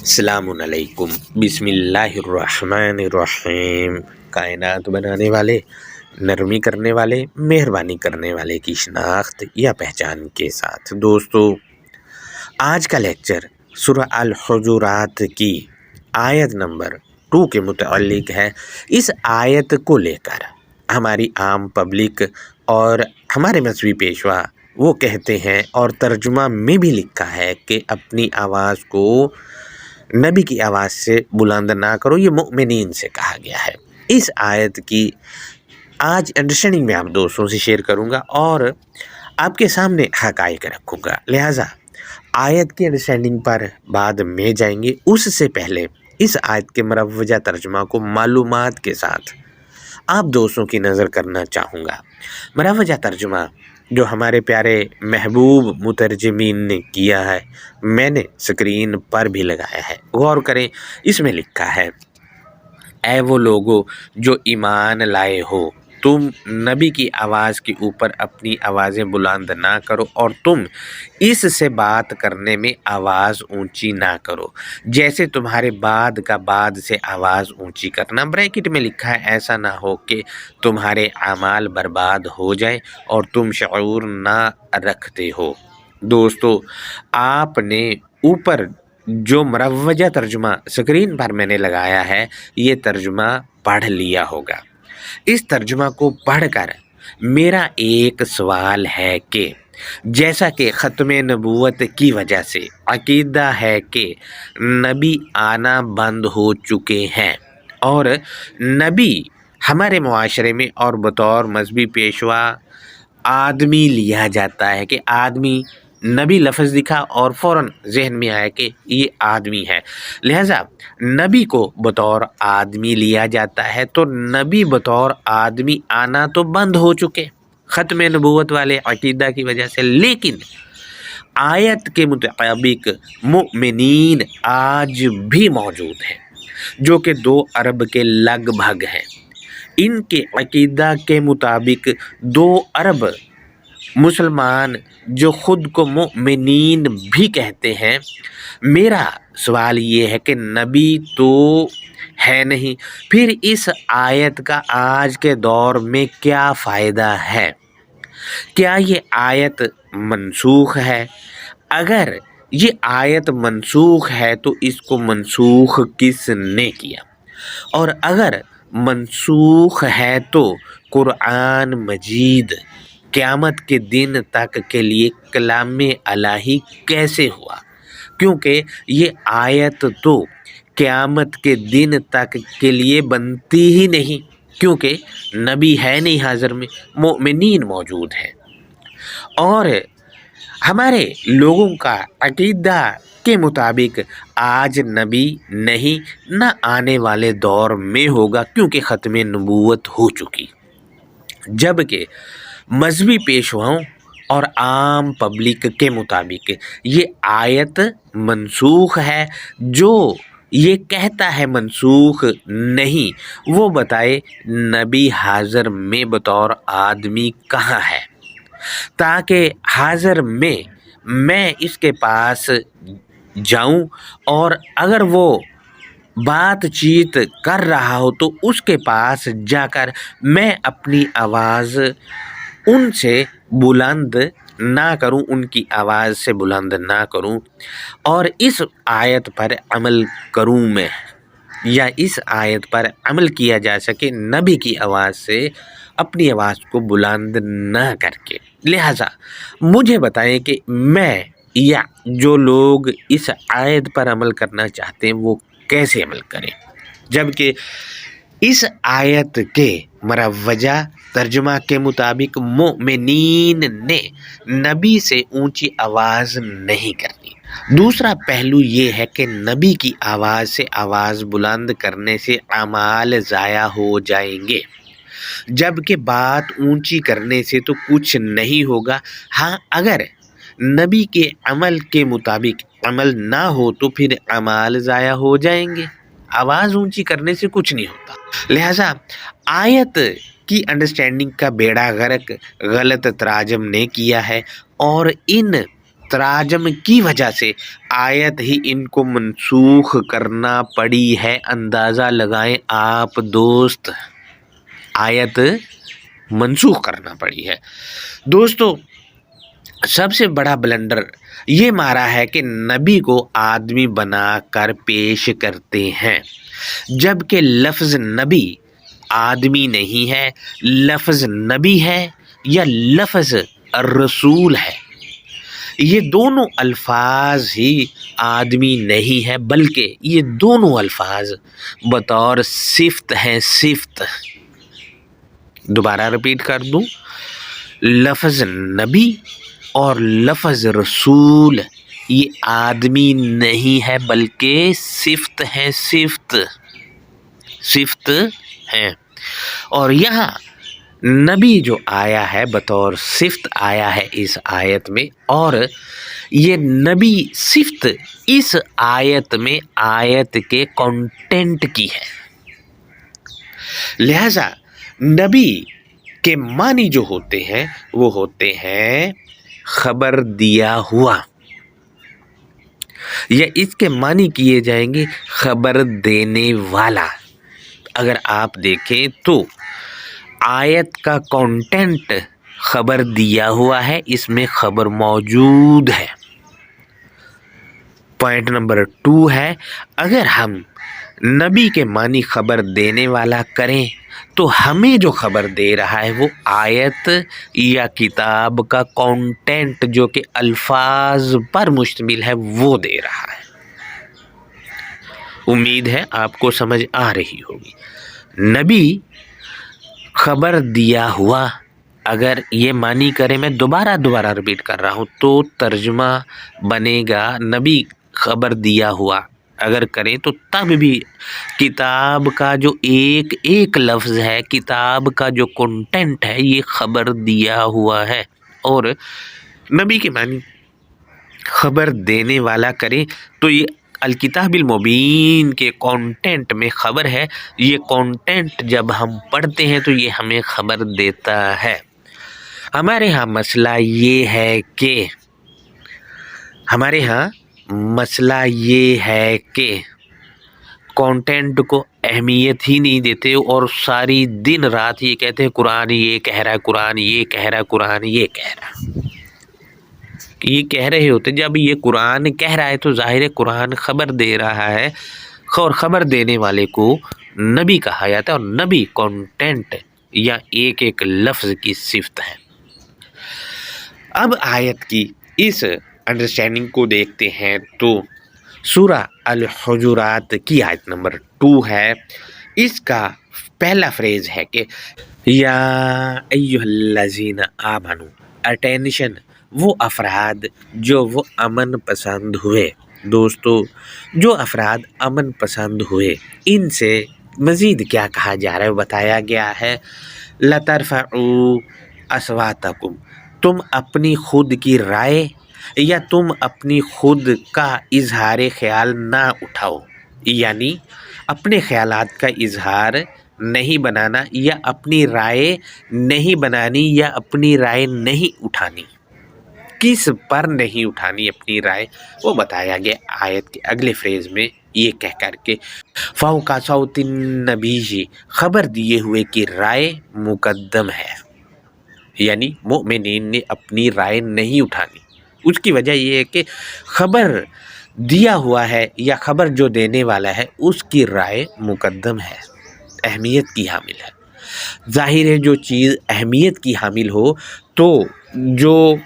अस्सलामु अलैकुम बिस्मिल्लाहिर्रहमानिर्रहीम। कायनात बनाने वाले, नरमी करने वाले, मेहरबानी करने वाले की शनाख्त या पहचान के साथ दोस्तों, आज का लेक्चर सूरह अल हुजुरात की आयत नंबर 2 के मुताल्लिक है। इस आयत को लेकर हमारी आम पब्लिक और हमारे मजहबी पेशवा वो कहते हैं, और तर्जुमा में भी लिखा है कि अपनी आवाज़ को नबी की आवाज़ से बुलंद ना करो। ये मुमिनीन से कहा गया है। इस आयत की आज अंडरस्टैंडिंग में आप दोस्तों से शेयर करूंगा और आपके सामने हकायक रखूंगा, लिहाजा आयत की अंडरस्टैंडिंग पर बाद में जाएंगे। उससे पहले इस आयत के मुरव्वजा तर्जुमा को मालूमात के साथ आप दोस्तों की नज़र करना चाहूँगा। मुरव्वजा तर्जुमा जो हमारे प्यारे महबूब मुतरजमीन ने किया है, मैंने स्क्रीन पर भी लगाया है, गौर करें। इसमें लिखा है, ऐ वो लोगों जो ईमान लाए हो, तुम नबी की आवाज़ के ऊपर अपनी आवाज़ें बुलंद ना करो और तुम इससे बात करने में आवाज़ ऊंची ना करो जैसे तुम्हारे बाद का बाद से आवाज़ ऊंची करना। ब्रैकेट में लिखा है, ऐसा ना हो कि तुम्हारे अमाल बर्बाद हो जाए और तुम शऊर ना रखते हो। दोस्तों, आपने ऊपर जो मुरव्वजा तर्जुमा स्क्रीन पर मैंने लगाया है, ये तर्जुमा पढ़ लिया होगा। इस तर्जुमा को पढ़कर मेरा एक सवाल है कि जैसा कि ख़त्म नबूवत की वजह से अकीदा है कि नबी आना बंद हो चुके हैं और नबी हमारे मुआशरे में और बतौर मजहबी पेशवा आदमी लिया जाता है कि आदमी, नबी लफ्ज़ दिखा और फ़ौरन जहन में आया कि ये आदमी है, लिहाजा नबी को बतौर आदमी लिया जाता है। तो नबी बतौर आदमी आना तो बंद हो चुके ख़त्म नबूवत वाले अकीदा की वजह से, लेकिन आयत के मुताबिक मुमिनीन आज भी मौजूद हैं जो कि 2 अरब के लगभग हैं। इनके अकीदा के मुताबिक 2 अरब मुसलमान जो ख़ुद को मुमिनीन भी कहते हैं। मेरा सवाल ये है कि नबी तो है नहीं, फिर इस आयत का आज के दौर में क्या फ़ायदा है? क्या ये आयत मनसूख है? अगर ये आयत मनसूख है तो इसको मनसूख किसने किया? और अगर मनसूख है तो कुरान मजीद क़यामत के दिन तक के लिए कलामे इलाही कैसे हुआ? क्योंकि ये आयत तो क़यामत के दिन तक के लिए बनती ही नहीं, क्योंकि नबी है नहीं हाज़िर में, मुमिनीन मौजूद हैं। और हमारे लोगों का अकीदा के मुताबिक आज नबी नहीं, न आने वाले दौर में होगा, क्योंकि ख़त्म नबूवत हो चुकी। जबकि मजहबी पेशवाओं और आम पब्लिक के मुताबिक ये आयत मनसूख है। जो ये कहता है मनसूख नहीं, वो बताए नबी हाज़िर में बतौर आदमी कहाँ है, ताकि हाज़िर में मैं इसके पास जाऊं और अगर वो बातचीत कर रहा हो तो उसके पास जाकर मैं अपनी आवाज़ उनसे बुलंद ना करूं, उनकी आवाज़ से बुलंद ना करूं और इस आयत पर अमल करूं मैं, या इस आयत पर अमल किया जा सके नबी की आवाज़ से अपनी आवाज़ को बुलंद ना करके। लिहाजा मुझे बताएं कि मैं या जो लोग इस आयत पर अमल करना चाहते हैं वो कैसे अमल करें, जबकि इस आयत के मुरव्वजा तर्जुमा के मुताबिक मुमिनीन ने नबी से ऊंची आवाज़ नहीं करनी। दूसरा पहलू ये है कि नबी की आवाज़ से आवाज़ बुलंद करने से अमाल ज़ाया हो जाएंगे, जबकि बात ऊंची करने से तो कुछ नहीं होगा। हाँ, अगर नबी के अमल के मुताबिक अमल ना हो तो फिर अमाल ज़ाया हो जाएंगे। आवाज़ ऊंची करने से कुछ नहीं होता। लिहाजा आयत की अंडरस्टैंडिंग का बेड़ा गर्क गलत तराजम ने किया है और इन तराजम की वजह से आयत ही इनको मनसूख करना पड़ी है। अंदाज़ा लगाएं आप दोस्त, आयत मनसूख करना पड़ी है। दोस्तों, सबसे बड़ा ब्लंडर ये मारा है कि नबी को आदमी बनाकर पेश करते हैं, जबकि लफ्ज़ नबी आदमी नहीं है, लफ्ज़ नबी है या लफ्ज़ रसूल है। ये दोनों अल्फाज ही आदमी नहीं है, बल्कि ये दोनों अल्फाज बतौर सिफ्त हैं, सिफ्त। दोबारा रिपीट कर दूं, लफ्ज़ नबी और लफ्ज़ रसूल ये आदमी नहीं है, बल्कि सिफ्त हैं, सिफ्त, सिफ्त हैं। और यहाँ नबी जो आया है बतौर सिफ्त आया है इस आयत में, और ये नबी सिफ्त इस आयत में आयत के कंटेंट की है। लिहाजा नबी के मानी जो होते हैं वो होते हैं खबर दिया हुआ, या इसके मानी किए जाएंगे खबर देने वाला। अगर आप देखें तो आयत का कंटेंट खबर दिया हुआ है, इसमें खबर मौजूद है। पॉइंट नंबर 2 है, अगर हम नबी के मानी खबर देने वाला करें तो हमें जो खबर दे रहा है वो आयत या किताब का कंटेंट जो कि अल्फाज पर मुश्तमिल है वो दे रहा है। उम्मीद है आपको समझ आ रही होगी। नबी खबर दिया हुआ, अगर ये मानी करें, मैं दोबारा रिपीट कर रहा हूँ, तो तर्जुमा बनेगा नबी खबर दिया हुआ। अगर करें तो तब भी किताब का जो एक एक लफ्ज़ है, किताब का जो कंटेंट है, ये खबर दिया हुआ है। और नबी के मानी खबर देने वाला करें तो ये अलकिताबिल मुबीन के कंटेंट में खबर है। ये कंटेंट जब हम पढ़ते हैं तो ये हमें खबर देता है। हमारे यहाँ मसला ये है कि कंटेंट को अहमियत ही नहीं देते और सारी दिन रात ये कहते हैं कुरान ये कह रहा है, कुरान ये कह रहा है, कुरान ये कह रहा है। ये कह रहे होते, जब ये कुरान कह रहा है तो जाहिर है कुरान खबर दे रहा है, और खबर देने वाले को नबी कहा जाता है, और नबी कंटेंट या एक एक लफ्ज़ की सिफ्त है। अब आयत की इस अंडरस्टैंडिंग को देखते हैं तो सूरा अल हुजुरात की आयत नंबर 2 है। इसका पहला फ्रेज है कि या अय्युहल्लज़ीना आमनू, अटेंशन वो अफराद जो वो अमन पसंद हुए। दोस्तों, जो अफराद अमन पसंद हुए, इनसे मज़ीद क्या कहा जा रहा है बताया गया है, लतरफ़ऊ अस्वातकुम, तुम अपनी खुद की राय या तुम अपनी खुद का इजहार ख्याल ना उठाओ, यानी अपने ख्यालात का इजहार नहीं बनाना या अपनी राय नहीं बनानी या अपनी राय नहीं उठानी। किस पर नहीं उठानी अपनी राय वो बताया गया आयत के अगले फ्रेज में, ये कह कर के फ़ौका सौतिन नबी, खबर दिए हुए कि राय मुकद्दम है, यानी मोमिनीन ने अपनी राय नहीं उठानी। उसकी वजह ये है कि खबर दिया हुआ है या खबर जो देने वाला है उसकी राय मुकद्दम है, अहमियत की हामिल है। जाहिर है जो चीज़ अहमियत की हामिल हो तो जो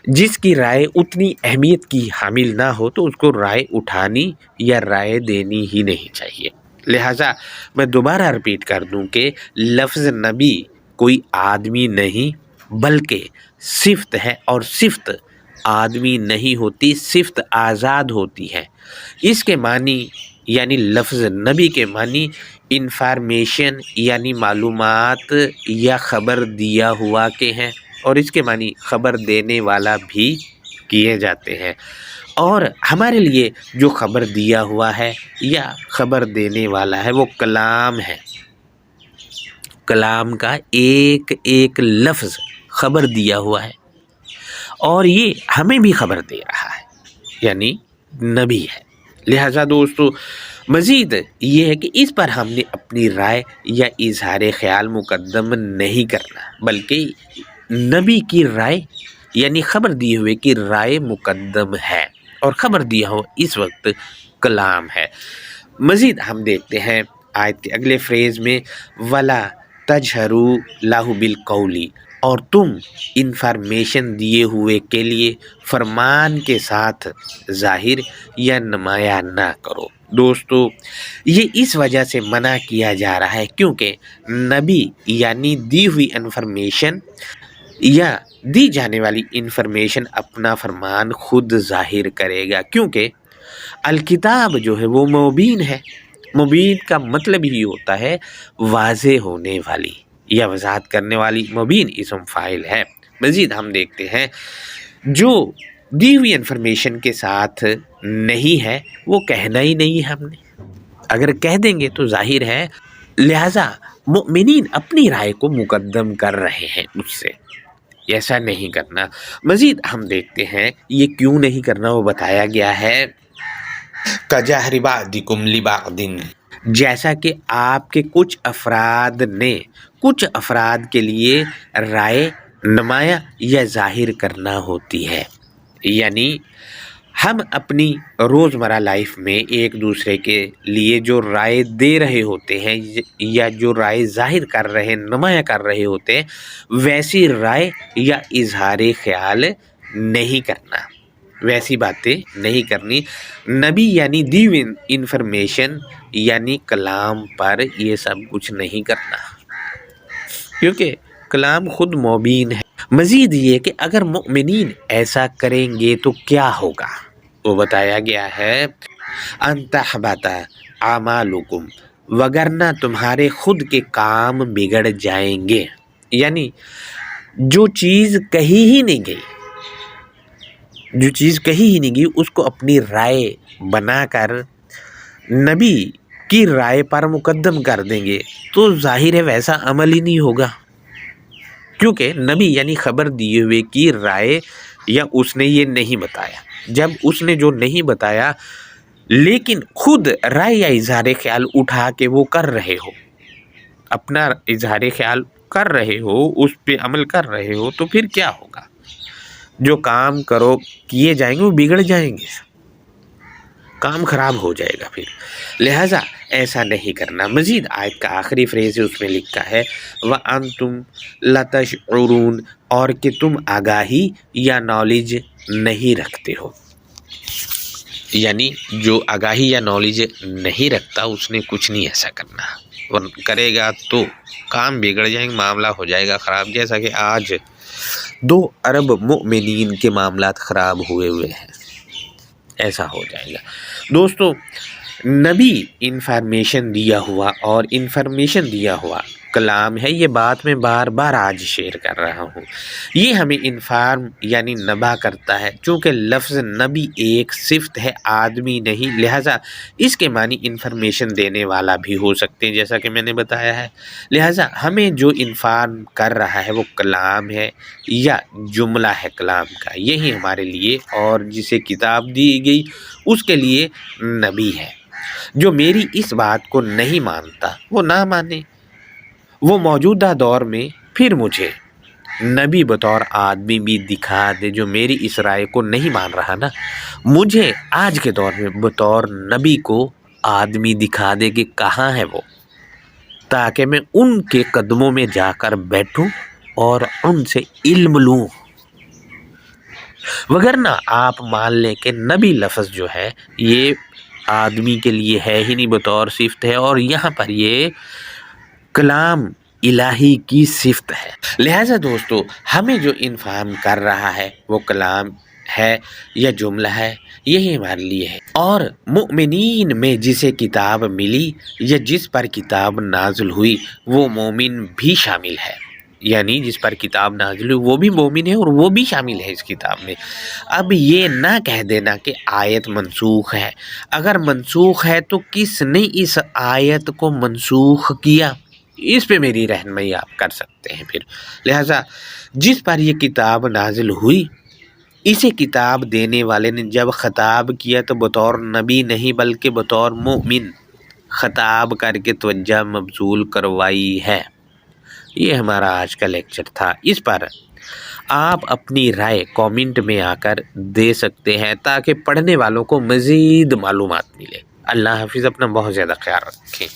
जिसकी राय उतनी अहमियत की हामिल ना हो तो उसको राय उठानी या राय देनी ही नहीं चाहिए। लिहाजा मैं दोबारा रिपीट कर दूं कि लफ्ज़ नबी कोई आदमी नहीं बल्कि सिफ्त है, और सिफ्त आदमी नहीं होती, सिफ्त आज़ाद होती है। इसके मानी यानी लफ्ज़ नबी के मानी इंफॉर्मेशन यानी मालूमात या ख़बर दिया हुआ के हैं, और इसके मानी ख़बर देने वाला भी किए जाते हैं। और हमारे लिए जो ख़बर दिया हुआ है या ख़बर देने वाला है वो कलाम है। कलाम का एक एक लफ्ज़ ख़बर दिया हुआ है, اور یہ ہمیں بھی خبر دے رہا ہے، یعنی نبی ہے۔ لہٰذا دوستو مزید یہ ہے کہ اس پر ہم نے اپنی رائے یا اظہار خیال مقدم نہیں کرنا، بلکہ نبی کی رائے یعنی خبر دیے ہوئے کی رائے مقدم ہے، اور خبر دیا ہوا اس وقت کلام ہے۔ مزید ہم دیکھتے ہیں آیت کے اگلے فریز میں وَلَا تَجْهَرُوا لَهُ بِالْقَوْلِ، اور تم انفارمیشن دیے ہوئے کے لیے فرمان کے ساتھ ظاہر یا نمایاں نہ کرو۔ دوستو یہ اس وجہ سے منع کیا جا رہا ہے کیونکہ نبی یعنی دی ہوئی انفارمیشن یا دی جانے والی انفارمیشن اپنا فرمان خود ظاہر کرے گا، کیونکہ الکتاب جو ہے وہ مبین ہے۔ مبین کا مطلب ہی ہوتا ہے واضح ہونے والی یا وضاحت کرنے والی، مبین اسم فاعل ہے۔ مزید ہم دیکھتے ہیں جو دی ہوئی انفارمیشن کے ساتھ نہیں ہے وہ کہنا ہی نہیں ہے ہم نے، اگر کہہ دیں گے تو ظاہر ہے، لہٰذا مؤمنین اپنی رائے کو مقدم کر رہے ہیں اس سے، ایسا نہیں کرنا۔ مزید ہم دیکھتے ہیں یہ کیوں نہیں کرنا، وہ بتایا گیا ہے کَجَہْرِ بَعْضِکُمْ لِبَعْضٍ، جیسا کہ آپ کے کچھ افراد نے کچھ افراد کے لیے رائے نمایاں یا ظاہر کرنا ہوتی ہے، یعنی ہم اپنی روزمرہ لائف میں ایک دوسرے کے لیے جو رائے دے رہے ہوتے ہیں یا جو رائے ظاہر کر رہے نمایاں کر رہے ہوتے ہیں، ویسی رائے یا اظہار خیال نہیں کرنا، ویسی باتیں نہیں کرنی۔ نبی یعنی دی ہوئی انفارمیشن یعنی کلام پر یہ سب کچھ نہیں کرنا، کیونکہ کلام خود مبین ہے۔ مزید یہ کہ اگر مؤمنین ایسا کریں گے تو کیا ہوگا، وہ بتایا گیا ہے ان تحبط اعمالکم، وگرنہ تمہارے خود کے کام بگڑ جائیں گے، یعنی جو چیز کہی ہی نہیں گئی، جو چیز کہی ہی نہیں گئی اس کو اپنی رائے بنا کر نبی کی رائے پر مقدم کر دیں گے تو ظاہر ہے ویسا عمل ہی نہیں ہوگا، کیونکہ نبی یعنی خبر دیے ہوئے کی رائے یا اس نے یہ نہیں بتایا۔ جب اس نے جو نہیں بتایا لیکن خود رائے یا اظہار خیال اٹھا کے وہ کر رہے ہو، اپنا اظہار خیال کر رہے ہو، اس پہ عمل کر رہے ہو، تو پھر کیا ہوگا، جو کام کرو کیے جائیں گے وہ بگڑ جائیں گے، کام خراب ہو جائے گا پھر، لہٰذا ایسا نہیں کرنا۔ مزید آیت کا آخری فریز ہے اس میں لکھا ہے وَأَنْتُمْ لَتَشْعُرُونَ، اور کہ تم آگاہی یا نالج نہیں رکھتے ہو، یعنی جو آگاہی یا نالج نہیں رکھتا اس نے کچھ نہیں ایسا کرنا، ورنہ کرے گا تو کام بگڑ جائیں گے، معاملہ ہو جائے گا خراب، جیسا کہ آج 2 ارب مؤمنین کے معاملات خراب ہوئے ہیں، ایسا ہو جائے گا۔ دوستو نبی انفارمیشن دیا ہوا اور انفارمیشن دیا ہوا کلام ہے، یہ بات میں بار بار آج شیئر کر رہا ہوں، یہ ہمیں انفارم یعنی نبا کرتا ہے، چونکہ لفظ نبی ایک صفت ہے، آدمی نہیں، لہٰذا اس کے معنی انفارمیشن دینے والا بھی ہو سکتے ہیں، جیسا کہ میں نے بتایا ہے، لہٰذا ہمیں جو انفارم کر رہا ہے وہ کلام ہے یا جملہ ہے کلام کا، یہی ہمارے لیے، اور جسے کتاب دی گئی اس کے لیے نبی ہے۔ جو میری اس بات کو نہیں مانتا وہ نہ مانے، وہ موجودہ دور میں پھر مجھے نبی بطور آدمی بھی دکھا دے، جو میری اس رائے کو نہیں مان رہا نا، مجھے آج کے دور میں بطور نبی کو آدمی دکھا دے کہ کہاں ہے وہ، تاکہ میں ان کے قدموں میں جا کر بیٹھوں اور ان سے علم لوں، وگرنہ آپ مان لیں کہ نبی لفظ جو ہے یہ آدمی کے لیے ہے ہی نہیں، بطور صفت ہے، اور یہاں پر یہ کلام الہی کی صفت ہے۔ لہٰذا دوستو ہمیں جو انفارم کر رہا ہے وہ کلام ہے یا جملہ ہے، یہی ہمارے لیے ہے، اور مؤمنین میں جسے کتاب ملی یا جس پر کتاب نازل ہوئی وہ مومن بھی شامل ہے، یعنی جس پر کتاب نازل ہوئی وہ بھی مومن ہے اور وہ بھی شامل ہے اس کتاب میں۔ اب یہ نہ کہہ دینا کہ آیت منسوخ ہے، اگر منسوخ ہے تو کس نے اس آیت کو منسوخ کیا، اس پہ میری رہنمائی آپ کر سکتے ہیں پھر۔ لہٰذا جس پر یہ کتاب نازل ہوئی اسے کتاب دینے والے نے جب خطاب کیا تو بطور نبی نہیں بلکہ بطور مومن خطاب کر کے توجہ مبذول کروائی ہے۔ یہ ہمارا آج کا لیکچر تھا۔ اس پر آپ اپنی رائے کامنٹ میں آ کر دے سکتے ہیں تاکہ پڑھنے والوں کو مزید معلومات ملے۔ اللہ حافظ، اپنا بہت زیادہ خیال رکھیں۔